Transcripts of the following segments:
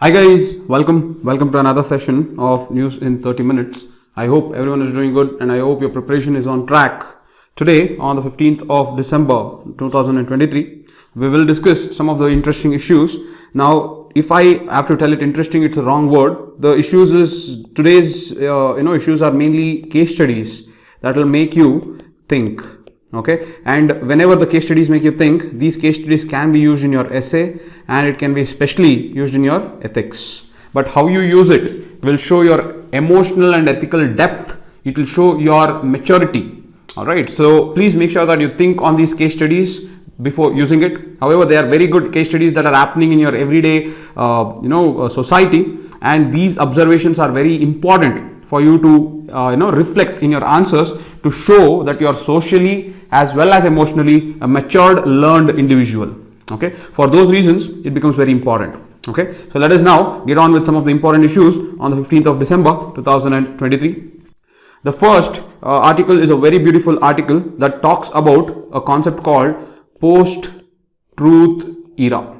Hi guys, welcome to another session of News in 30 minutes. I hope everyone is doing good and I hope your preparation is on track. Today on the 15th of December 2023, we will discuss some of the interesting issues. Now, if I have to tell it interesting, it's a wrong word. The issues is today's issues are mainly case studies that will make you think. Okay, and whenever the case studies make you think, these case studies can be used in your essay and it can be especially used in your ethics. But how you use it will show your emotional and ethical depth. It will show your maturity. All right, so please make sure that you think on these case studies before using it. However, they are very good case studies that are happening in your everyday society, and these observations are very important for you to reflect in your answers to show that you are socially as well as emotionally a matured, learned individual. Okay, for those reasons it becomes very important. Okay, so let us now get on with some of the important issues on the 15th of December 2023. The first article is a very beautiful article that talks about a concept called post-truth era.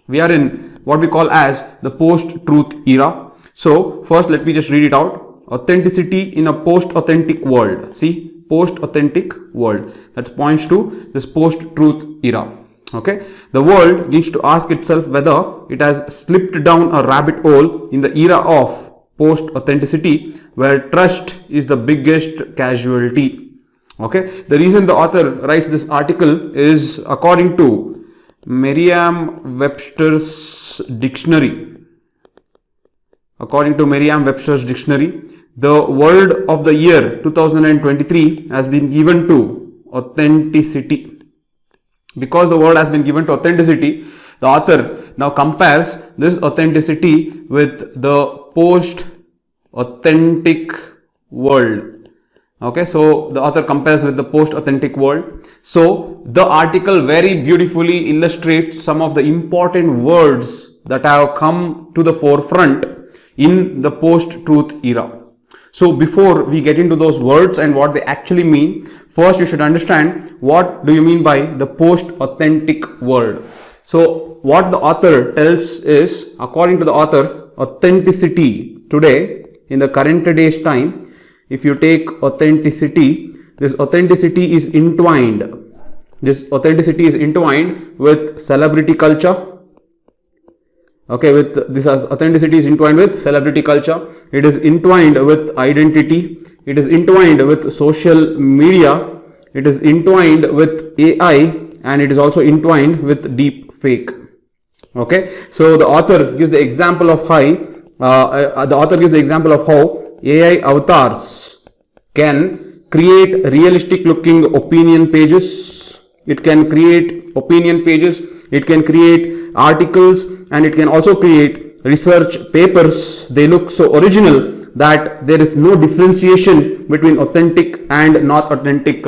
We are in what we call as the post-truth era. So first let me just read it out. Authenticity in a post-authentic world. See, post-authentic world. That points to this post-truth era. Okay, the world needs to ask itself whether it has slipped down a rabbit hole in the era of post-authenticity, where trust is the biggest casualty. Okay, the reason the author writes this article is according to Merriam-Webster's dictionary. According to Merriam-Webster's dictionary, the word of the year 2023 has been given to authenticity. Because the word has been given to authenticity, the author now compares this authenticity with the post-authentic world. Okay, so the author compares with the post-authentic world. So the article very beautifully illustrates some of the important words that have come to the forefront in the post-truth era. So before we get into those words and what they actually mean, first you should understand what do you mean by the post-authentic world. So what the author tells is, according to the author, authenticity today in the current day's time, if you take authenticity, this authenticity is entwined. This authenticity is entwined with celebrity culture. Okay, with this authenticity is entwined with celebrity culture. It is entwined with identity. It is entwined with social media. It is entwined with AI, and it is also entwined with deep fake. Okay, so the author gives the example of how AI avatars can create realistic looking opinion pages. It can create opinion pages. It can create articles, and it can also create research papers. They look so original that there is no differentiation between authentic and not authentic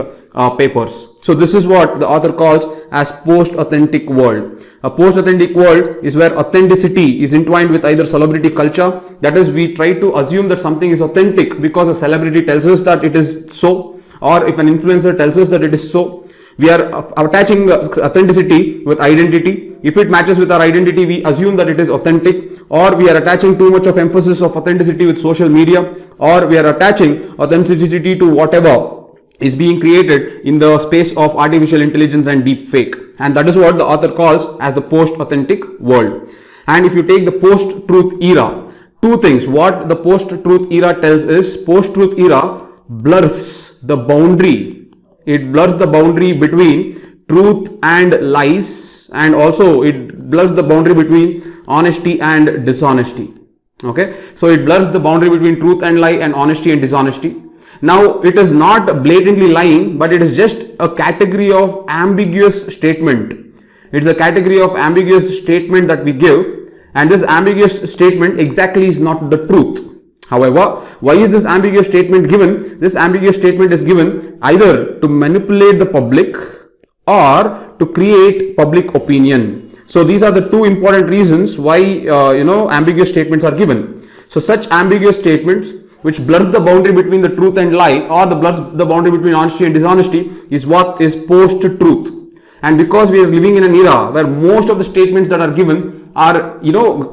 papers. So this is what the author calls as post-authentic world. A post-authentic world is where authenticity is entwined with either celebrity culture. That is, we try to assume that something is authentic because a celebrity tells us that it is so, or if an influencer tells us that it is so. We are attaching authenticity with identity. If it matches with our identity, we assume that it is authentic, or we are attaching too much of emphasis of authenticity with social media, or we are attaching authenticity to whatever is being created in the space of artificial intelligence and deep fake. And that is what the author calls as the post-authentic world. And if you take the post-truth era, two things. What the post-truth era tells is, post-truth era blurs the boundary. It blurs the boundary between truth and lies, and also it blurs the boundary between honesty and dishonesty. Okay, so it blurs the boundary between truth and lie and honesty and dishonesty. Now it is not blatantly lying, but it is just a category of ambiguous statement. It is a category of ambiguous statement that we give, and this ambiguous statement exactly is not the truth. However, why is this ambiguous statement given? This ambiguous statement is given either to manipulate the public or to create public opinion. So these are the two important reasons why ambiguous statements are given. So such ambiguous statements which blurs the boundary between the truth and lie, or blurs the boundary between honesty and dishonesty, is what is post-truth. And because we are living in an era where most of the statements that are given are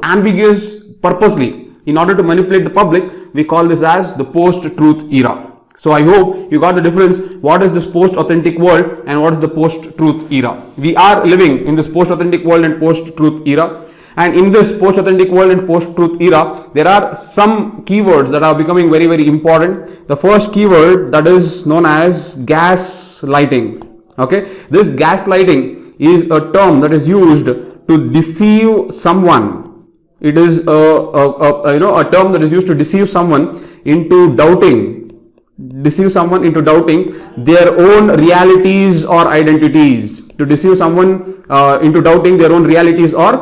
ambiguous purposely in order to manipulate the public. We call this as the post-truth era. So I hope you got the difference. What is this post-authentic world and what is the post-truth era? We are living in this post-authentic world and post-truth era. And in this post-authentic world and post-truth era, there are some keywords that are becoming very, very important. The first keyword, that is known as gaslighting. Okay, this gaslighting is a term that is used to deceive someone. It is a term that is used to deceive someone into doubting their own realities or identities, to deceive someone into doubting their own realities or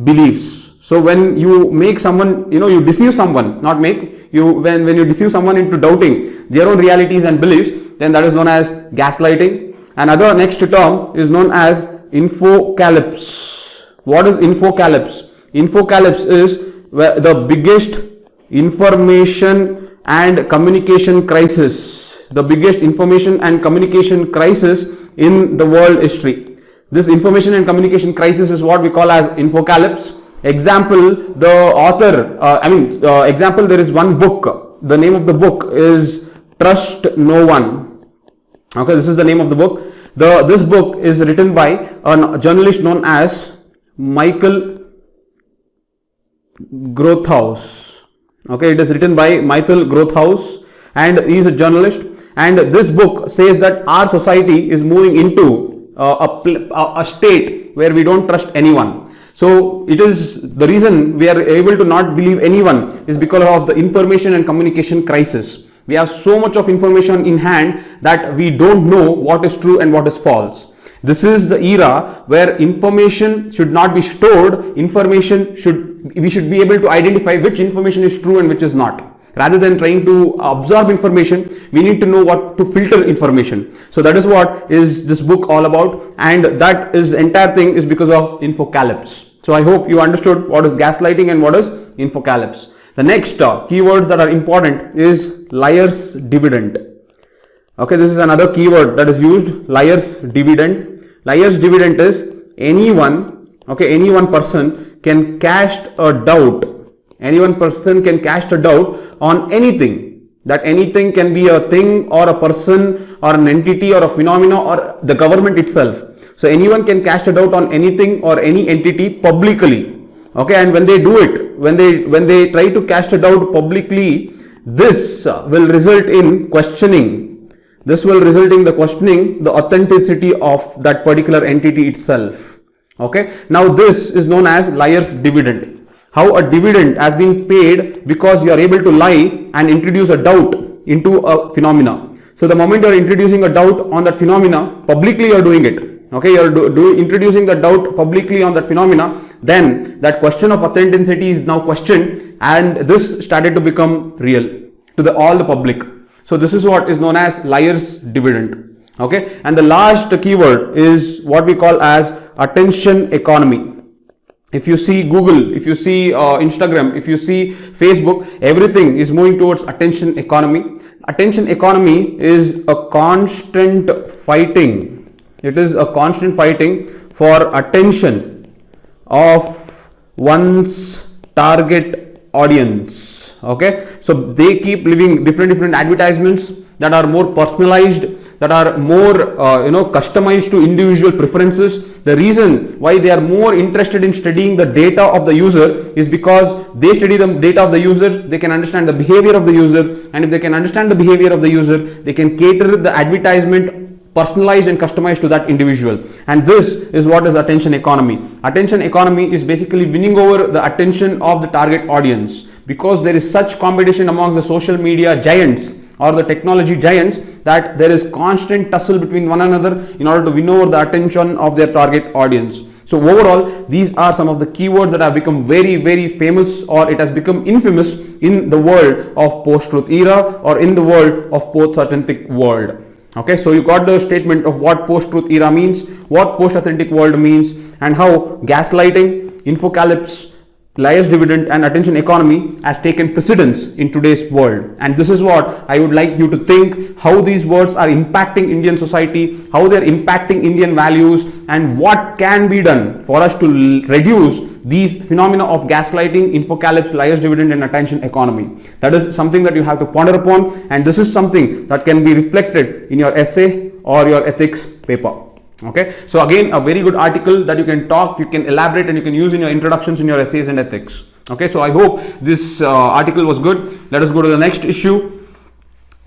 beliefs. So when you make someone, you deceive someone, when you deceive someone into doubting their own realities and beliefs, then that is known as gaslighting. Another next term is known as infocalypse. What is infocalypse? Infocalypse is the biggest information and communication crisis. The biggest information and communication crisis in the world history. This information and communication crisis is what we call as infocalypse. Example, the author, example, there is one book. The name of the book is Trust No One. Okay, this is the name of the book. This book is written by a journalist known as Michael Grothaus. Okay, it is written by Michael Grothaus and he is a journalist. And this book says that our society is moving into a state where we don't trust anyone. So it is the reason we are able to not believe anyone is because of the information and communication crisis. We have so much of information in hand that we don't know what is true and what is false. This is the era where information should not be stored. We should be able to identify which information is true and which is not. Rather than trying to absorb information, we need to know what to filter information. So that is what is this book all about, and that is entire thing is because of infocalypse. So I hope you understood what is gaslighting and what is infocalypse. The next keywords that are important is liar's dividend. Okay, this is another keyword that is used, liar's dividend. Liar's dividend is any one person can cast a doubt. Any one person can cast a doubt on anything. That anything can be a thing or a person or an entity or a phenomena or the government itself. So anyone can cast a doubt on anything or any entity publicly. Okay, and when they do it, when they try to cast a doubt publicly, this will result in questioning. This will result in questioning the authenticity of that particular entity itself. Okay, now this is known as liar's dividend. How a dividend has been paid because you are able to lie and introduce a doubt into a phenomena. So the moment you are introducing a doubt on that phenomena, publicly you are doing it. Okay, you are introducing the doubt publicly on that phenomena, then that question of authenticity is now questioned, and this started to become real to all the public. So this is what is known as liar's dividend. Okay, and the last keyword is what we call as attention economy. If you see Google, if you see Instagram, if you see Facebook, everything is moving towards attention economy. Attention economy is a constant fighting. It is a constant fighting for attention of one's target audience. Okay, so they keep leaving different advertisements that are more personalized, that are more customized to individual preferences. The reason why they are more interested in studying the data of the user is because they study the data of the user, they can understand the behavior of the user, and if they can understand the behavior of the user, they can cater the advertisement personalized and customized to that individual. And this is what is attention economy. Attention economy is basically winning over the attention of the target audience, because there is such competition amongst the social media giants or the technology giants that there is constant tussle between one another in order to win over the attention of their target audience. So overall, these are some of the keywords that have become very famous, or it has become infamous in the world of post-truth era or in the world of post-authentic world. Okay, so you got the statement of what post-truth era means, what post-authentic world means, and how gaslighting, infocalypse, liar's dividend and attention economy has taken precedence in today's world. And this is what I would like you to think, how these words are impacting Indian society, how they are impacting Indian values, and what can be done for us to reduce these phenomena of gaslighting, infocalypse, liar's dividend and attention economy. That is something that you have to ponder upon, and this is something that can be reflected in your essay or your ethics paper. Okay, so again, a very good article that you can talk, you can elaborate, and you can use in your introductions in your essays and ethics. Okay, so I hope this article was good. Let us go to the next issue.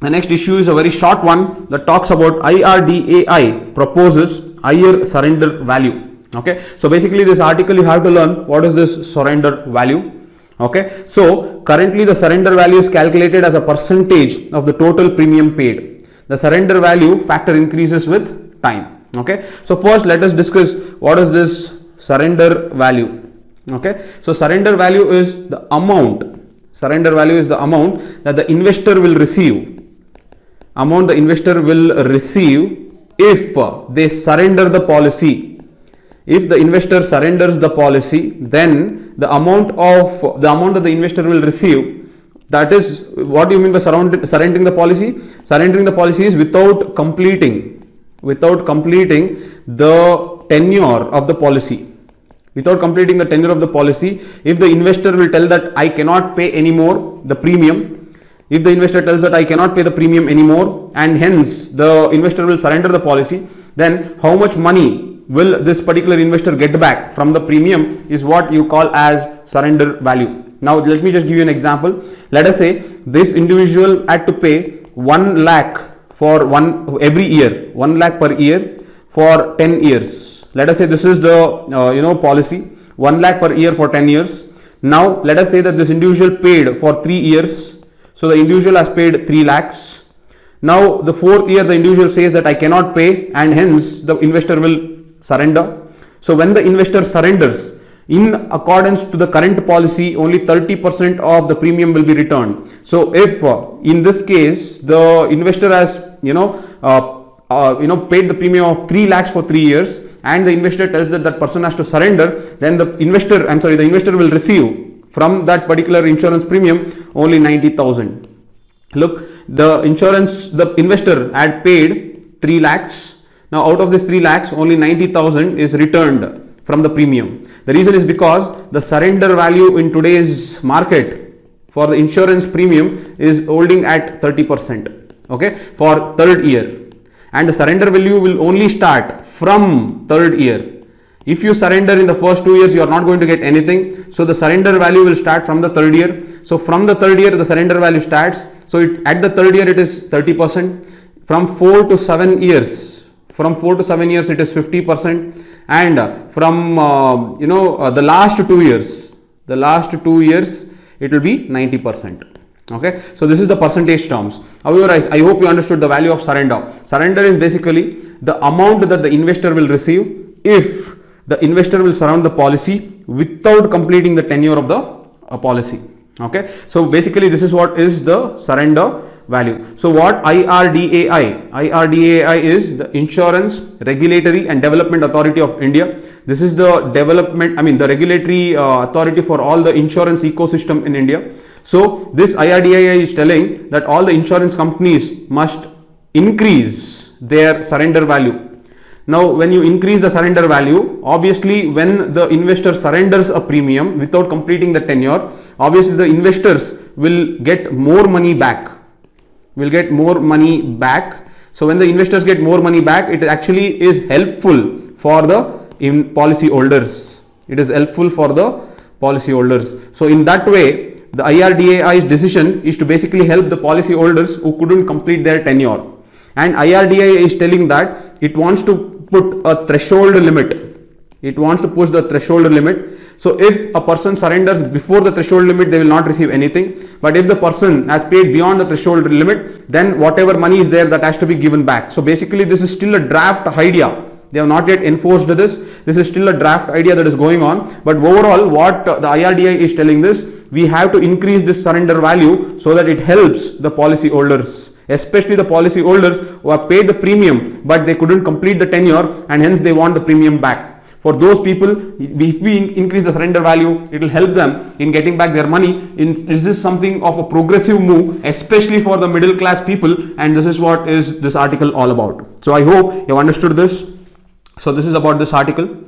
The next issue is a very short one that talks about IRDAI proposes higher surrender value. Okay, so basically this article you have to learn what is this surrender value. Okay, so currently the surrender value is calculated as a percentage of the total premium paid. The surrender value factor increases with time. Okay, so first let us discuss what is this surrender value. Okay, so surrender value is the amount. Surrender value is the amount that the investor will receive. Amount the investor will receive if they surrender the policy. If the investor surrenders the policy, then the amount that the investor will receive, that is, what do you mean by surrendering the policy? Surrendering the policy is without completing the tenure of the policy. Without completing the tenure of the policy, if the investor will tell that I cannot pay anymore the premium, if the investor tells that I cannot pay the premium anymore, and hence the investor will surrender the policy, then how much money will this particular investor get back from the premium is what you call as surrender value. Now let me just give you an example. Let us say this individual had to pay 1 lakh for every year, 1 lakh per year for 10 years. Let us say this is the policy, 1 lakh per year for 10 years. Now let us say that this individual paid for 3 years. So the individual has paid 3 lakhs. Now the 4th year the individual says that I cannot pay, and hence the investor will surrender. So when the investor surrenders, in accordance to the current policy, only 30% of the premium will be returned. So if in this case the investor has paid the premium of 3 lakhs for 3 years, and the investor tells that person has to surrender, then the investor will receive from that particular insurance premium only 90,000. Look, the investor had paid 3 lakhs. Now out of this 3 lakhs, only 90,000 is returned from the premium. The reason is because the surrender value in today's market for the insurance premium is holding at 30%, okay, for 3rd year, and the surrender value will only start from 3rd year. If you surrender in the first 2 years, you are not going to get anything. So the surrender value will start from the 3rd year. So from the 3rd year, the surrender value starts. So at the 3rd year, it is 30%. From 4 to 7 years, it is 50%. And from the last 2 years, it will be 90%. Okay, so this is the percentage terms. However, I hope you understood the value of surrender. Surrender is basically the amount that the investor will receive if the investor will surrender the policy without completing the tenure of the policy. Okay, so basically this is what is the surrender value. So what IRDAI is the Insurance Regulatory and Development Authority of India. This is the the regulatory authority for all the insurance ecosystem in India. So this IRDAI is telling that all the insurance companies must increase their surrender value. Now when you increase the surrender value, obviously when the investor surrenders a premium without completing the tenure, obviously the investors will get more money back. So when the investors get more money back, it actually is helpful for the policy holders. So in that way, the IRDAI's decision is to basically help the policy holders who couldn't complete their tenure. And IRDAI is telling that it wants to put a threshold limit. So if a person surrenders before the threshold limit, they will not receive anything. But if the person has paid beyond the threshold limit, then whatever money is there, that has to be given back. So basically this is still a draft idea. They have not yet enforced this. This is still a draft idea that is going on. But overall, what the IRDAI is telling this, we have to increase this surrender value so that it helps the policy holders, especially the policy holders who have paid the premium but they couldn't complete the tenure, and hence they want the premium back. For those people, if we increase the surrender value, it will help them in getting back their money. Is this something of a progressive move, especially for the middle class people? And this is what is this article all about. So I hope you understood this. So this is about this article.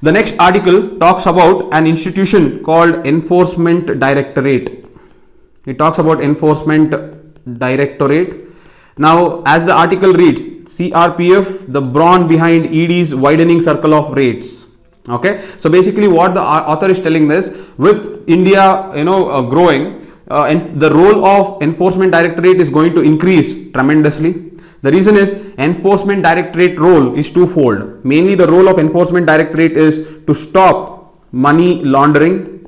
The next article talks about an institution called Enforcement Directorate. It talks about Enforcement Directorate. Now, as the article reads, CRPF, the brawn behind ED's widening circle of rates. Okay, so basically what the author is telling this, with India growing, the role of Enforcement Directorate is going to increase tremendously. The reason is Enforcement Directorate role is twofold. Mainly the role of Enforcement Directorate is to stop money laundering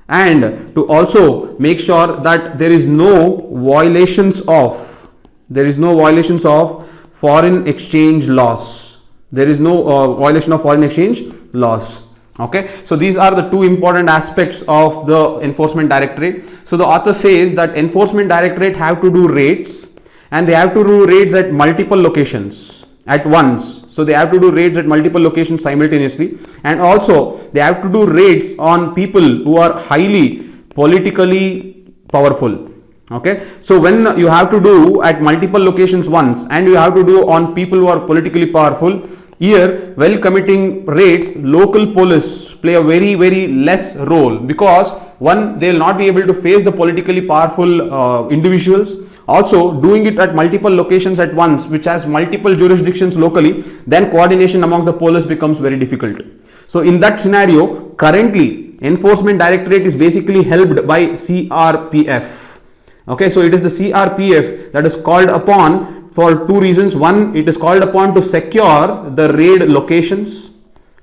and to also make sure that there is no violations of foreign exchange laws. There is no violation of foreign exchange laws. Okay, so these are the two important aspects of the Enforcement Directorate. So the author says that Enforcement Directorate have to do raids, and they have to do raids at multiple locations at once. So they have to do raids at multiple locations simultaneously, and also they have to do raids on people who are highly politically powerful. Okay, so when you have to do at multiple locations once and you have to do on people who are politically powerful, here while committing raids, local police play a very less role, because one, they will not be able to face the politically powerful individuals. Also, doing it at multiple locations at once, which has multiple jurisdictions locally, then coordination among the police becomes very difficult. So in that scenario, currently Enforcement Directorate is basically helped by CRPF. Okay, so it is the CRPF that is called upon for two reasons. One, it is called upon to secure the raid locations.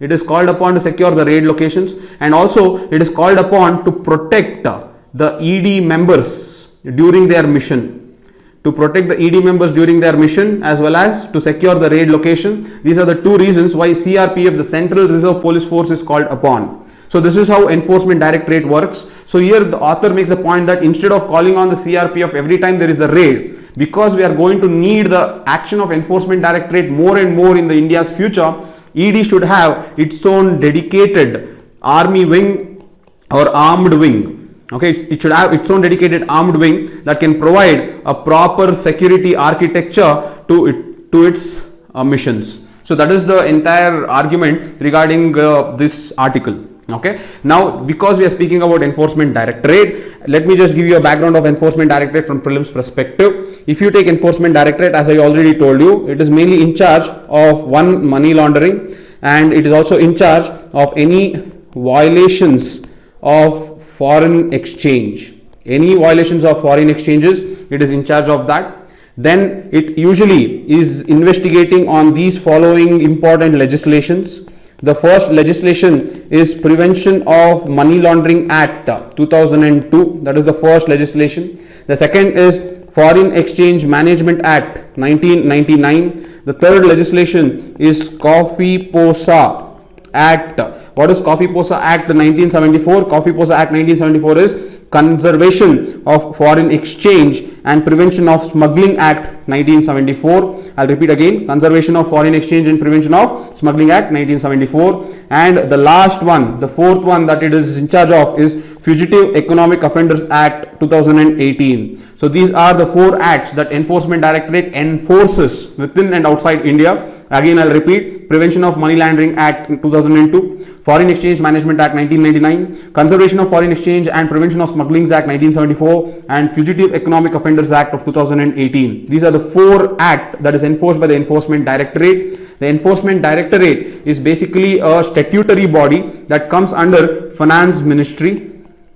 It is called upon to secure the raid locations, and also it is called upon to protect the ED members during their mission. To protect the ED members during their mission, as well as to secure the raid location. These are the two reasons why CRPF, the Central Reserve Police Force, is called upon. So this is how Enforcement Directorate works. So here the author makes a point that instead of calling on the CRPF every time there is a raid, because we are going to need the action of Enforcement Directorate more and more in the India's future, ED should have its own dedicated army wing or armed wing. Okay, it should have its own dedicated armed wing that can provide a proper security architecture to its missions. So that is the entire argument regarding this article. Okay, now because we are speaking about Enforcement Directorate, let me just give you a background of Enforcement Directorate from prelims perspective. If you take Enforcement Directorate, as I already told you, it is mainly in charge of one, money laundering, and it is also in charge of any violations of foreign exchange. Any violations of foreign exchanges, it is in charge of that. Then it usually is investigating on these following important legislations. The first legislation is Prevention of Money Laundering Act 2002. That is the first legislation. The second is Foreign Exchange Management Act 1999. The third legislation is Coffee Posa Act. What is Coffee Posa Act 1974? Coffee Posa Act 1974 is Conservation of Foreign Exchange and Prevention of Smuggling Act 1974. I'll repeat again, Conservation of Foreign Exchange and Prevention of Smuggling Act 1974. And the last one, the fourth one that it is in charge of, is Fugitive Economic Offenders Act 2018. So these are the four acts that Enforcement Directorate enforces within and outside India. Again, I'll repeat: Prevention of Money Laundering Act 2002, Foreign Exchange Management Act 1999, Conservation of Foreign Exchange and Prevention of Smuggling Act 1974, and Fugitive Economic Offenders Act of 2018. These are the four acts that is enforced by the Enforcement Directorate. The Enforcement Directorate is basically a statutory body that comes under Finance Ministry.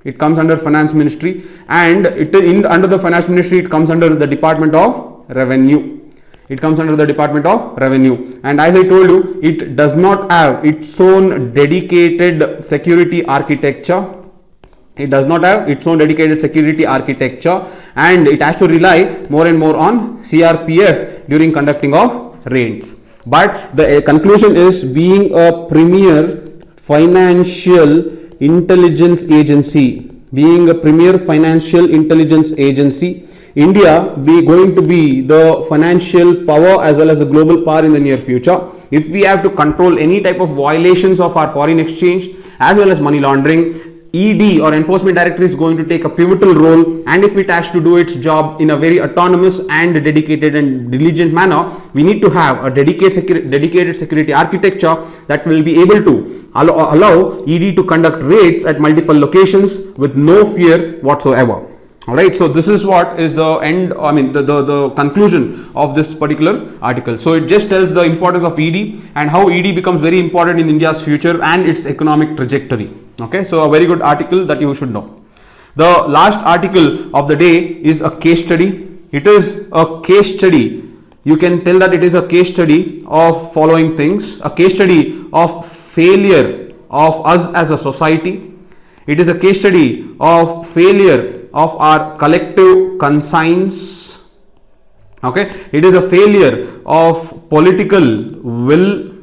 It comes under Finance Ministry, and under the Finance Ministry it comes under the Department of Revenue. It comes under the Department of Revenue, and as I told you, it does not have its own dedicated security architecture. It does not have its own dedicated security architecture, and it has to rely more and more on CRPF during conducting of raids. But the conclusion is, being a premier financial intelligence agency, being a premier financial intelligence agency, India be going to be the financial power as well as the global power in the near future. If we have to control any type of violations of our foreign exchange as well as money laundering, ED or Enforcement Directorate is going to take a pivotal role, and if it has to do its job in a very autonomous and dedicated and diligent manner, we need to have a dedicated security architecture that will be able to allow ED to conduct raids at multiple locations with no fear whatsoever. Alright, so this is what is the end, the conclusion of this particular article. So it just tells the importance of ED and how ED becomes very important in India's future and its economic trajectory. Okay, so a very good article that you should know. The last article of the day is a case study. It is a case study. You can tell that it is a case study of following things. A case study of failure of us as a society. It is a case study of failure of our collective conscience. Okay, it is a failure of political will.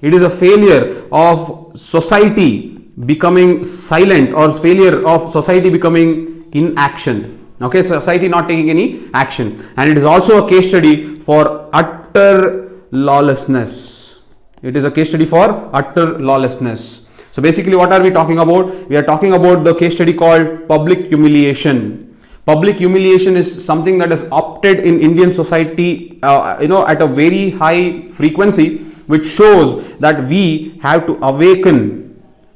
It is a failure of society becoming silent, or failure of society becoming inaction. Okay, society not taking any action. And it is also a case study for utter lawlessness. It is a case study for utter lawlessness. So basically, what are we talking about? We are talking about the case study called public humiliation. Public humiliation is something that is opted in Indian society, at a very high frequency, which shows that we have to awaken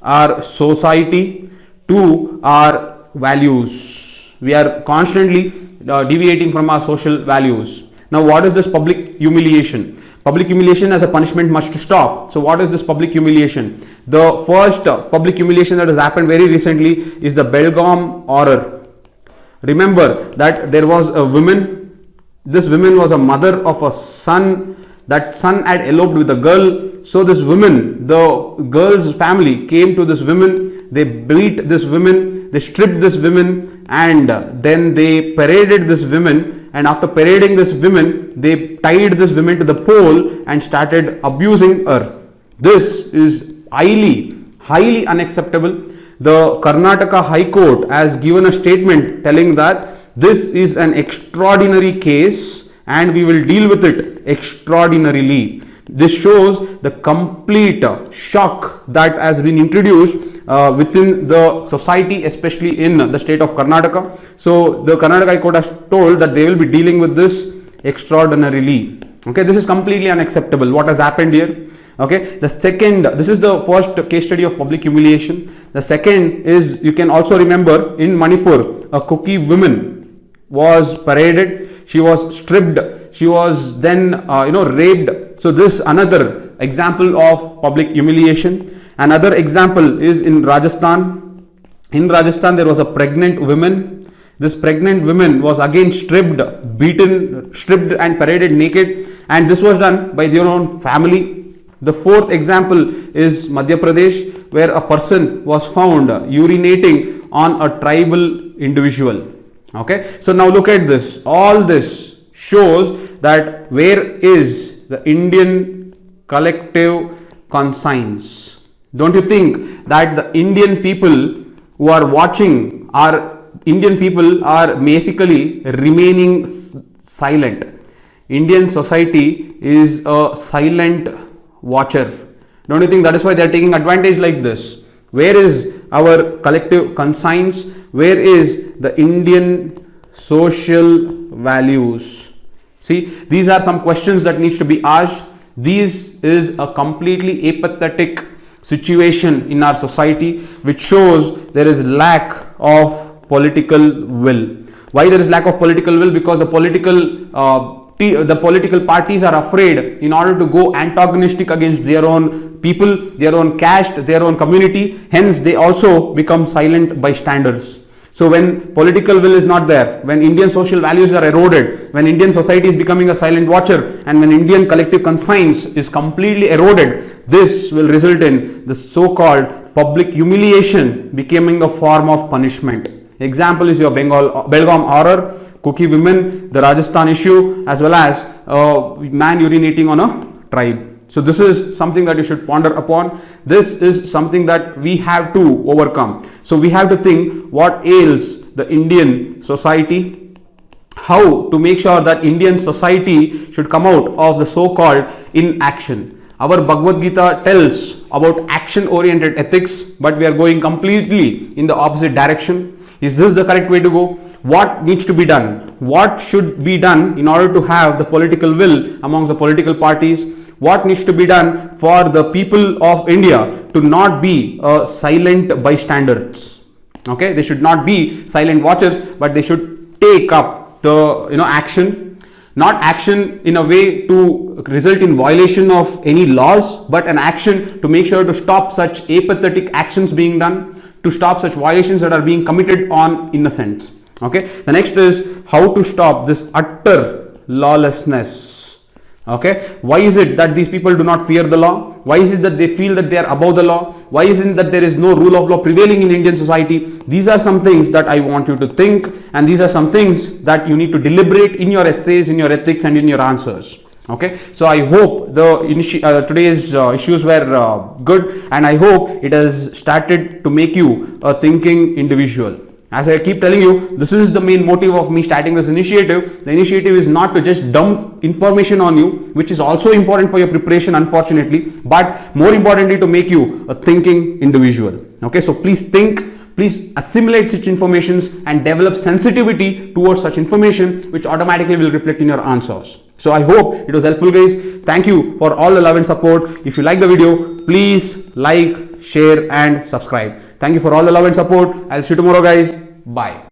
our society to our values. We are constantly deviating from our social values. Now, what is this public humiliation? Public humiliation as a punishment must stop. So what is this public humiliation? The first public humiliation that has happened very recently is the Belgaum horror. Remember that there was a woman. This woman was a mother of a son. That son had eloped with a girl. So this woman, the girl's family came to this woman. They beat this woman. They stripped this woman, and then they paraded this woman. And after parading this woman, they tied this woman to the pole and started abusing her. This is highly unacceptable. The Karnataka High Court has given a statement telling that this is an extraordinary case and we will deal with it extraordinarily. This shows the complete shock that has been introduced within the society, especially in the state of Karnataka. So the Karnataka High Court has told that they will be dealing with this extraordinarily. Okay, this is completely unacceptable. What has happened here? Okay, this is the first case study of public humiliation. The second is, you can also remember in Manipur, a Kuki woman was paraded. She was stripped. She was then raped. So this another example of public humiliation. Another example is in Rajasthan. In Rajasthan, there was a pregnant woman. This pregnant woman was again stripped, beaten, stripped and paraded naked, and this was done by their own family. The fourth example is Madhya Pradesh, where a person was found urinating on a tribal individual. Okay, so now look at this. All this shows that where is the Indian collective conscience? Don't you think that the Indian people who are watching Indian people are basically remaining silent? Indian society is a silent watcher. Don't you think that is why they are taking advantage like this? Where is our collective conscience? Where is the Indian social values? See, these are some questions that needs to be asked. This is a completely apathetic situation in our society, which shows there is lack of political will. Why there is lack of political will? Because the political parties are afraid, in order to go antagonistic against their own people, their own caste, their own community. Hence, they also become silent bystanders. So when political will is not there, when Indian social values are eroded, when Indian society is becoming a silent watcher, and when Indian collective conscience is completely eroded, this will result in the so-called public humiliation becoming a form of punishment. Example is your Belgaum horror, Kuki women, the Rajasthan issue, as well as man urinating on a tribe. So this is something that you should ponder upon. This is something that we have to overcome. So we have to think what ails the Indian society, how to make sure that Indian society should come out of the so-called inaction. Our Bhagavad Gita tells about action-oriented ethics, but we are going completely in the opposite direction. Is this the correct way to go? What needs to be done? What should be done in order to have the political will amongst the political parties? What needs to be done for the people of India to not be silent bystanders? Okay, they should not be silent watchers, but they should take up the action. Not action in a way to result in violation of any laws, but an action to make sure to stop such apathetic actions being done, to stop such violations that are being committed on innocents. Okay, the next is how to stop this utter lawlessness. Okay, why is it that these people do not fear the law? Why is it that they feel that they are above the law? Why isn't it that there is no rule of law prevailing in Indian society? These are some things that I want you to think, and these are some things that you need to deliberate in your essays, in your ethics, and in your answers. Okay, so I hope the today's issues were good, and I hope it has started to make you a thinking individual. As I keep telling you, this is the main motive of me starting this initiative. The initiative is not to just dump information on you, which is also important for your preparation, unfortunately, but more importantly to make you a thinking individual. Okay, so please think, please assimilate such informations and develop sensitivity towards such information, which automatically will reflect in your answers. So I hope it was helpful, guys. Thank you for all the love and support. If you like the video, please like, share and subscribe. Thank you for all the love and support. I'll see you tomorrow, guys. Bye.